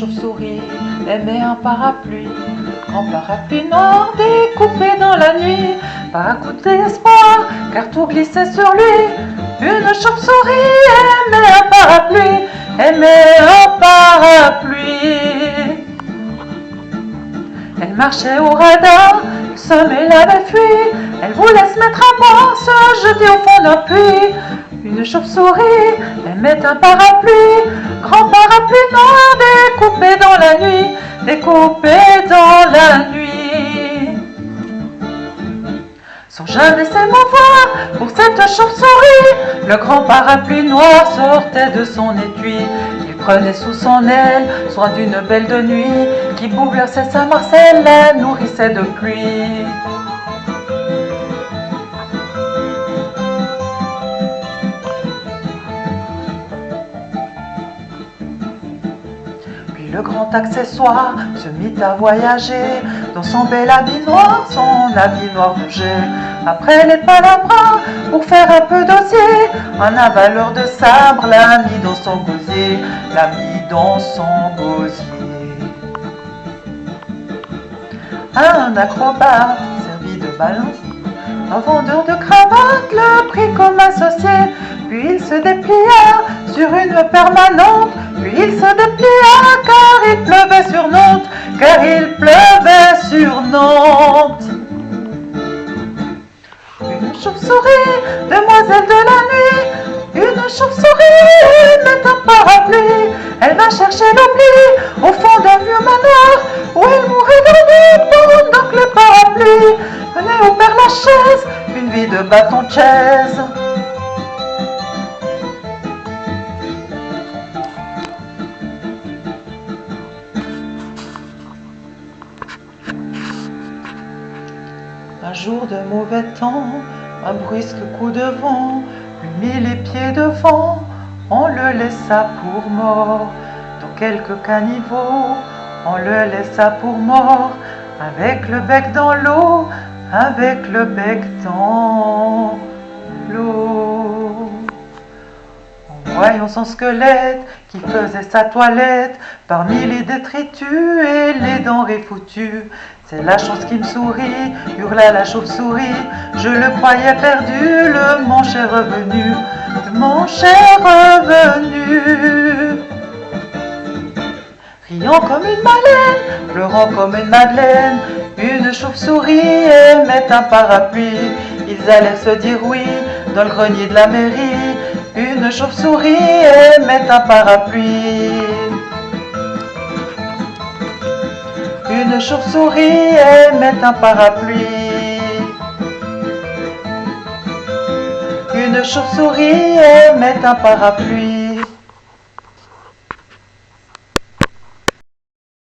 chauve-souris aimait un parapluie, grand parapluie noir découpé dans la nuit, par un coup d'espoir, car tout glissait sur lui. Une chauve-souris aimait un parapluie, aimait un parapluie. Elle marchait au radar, le sommeil l'avait fui, elle voulait se mettre à bord, se jeter au fond d'un puits. Une chauve-souris aimait un parapluie, grand parapluie noir découpé dans la nuit, découpé dans la nuit. Sans jamais s'émouvoir pour cette chauve-souris, le grand parapluie noir sortait de son étui. Il prenait sous son aile soin d'une belle de nuit, qui bouleversait Saint-Marcel, la nourrissait de pluie. Le grand accessoire se mit à voyager dans son bel habit noir, son habit noir de jet. Après les palabras, pour faire un peu d'osier, un avaleur de sabre l'a mis dans son gosier, l'a mis dans son gosier. Un acrobate servi de balance, un vendeur de cravates le prit comme associé, puis il se déplia sur une permanente, puis il se déplia car il pleuvait sur Nantes, car il pleuvait sur Nantes. Une chauve-souris, demoiselle de la nuit, une chauve-souris met un parapluie, elle va chercher l'oubli au fond d'un vieux manoir, où elle mourait de nuit pendant que le parapluie venait au Père Lachaise, une vie de bâton de chaise. Un jour de mauvais temps, un brusque coup de vent, lui mit les pieds devant, on le laissa pour mort. Dans quelques caniveaux, on le laissa pour mort, avec le bec dans l'eau, avec le bec dans l'eau. En voyant son squelette qui faisait sa toilette parmi les détritus et les denrées foutues, c'est la chance qui me sourit, hurla la chauve-souris. Je le croyais perdu, le manche est revenu, le manche est revenu. Riant comme une baleine, pleurant comme une madeleine, une chauve-souris aimait un parapluie. Ils allèrent se dire oui dans le grenier de la mairie. Une chauve-souris aimait un parapluie. Une chauve-souris aimait un parapluie. Une chauve-souris aimait un parapluie.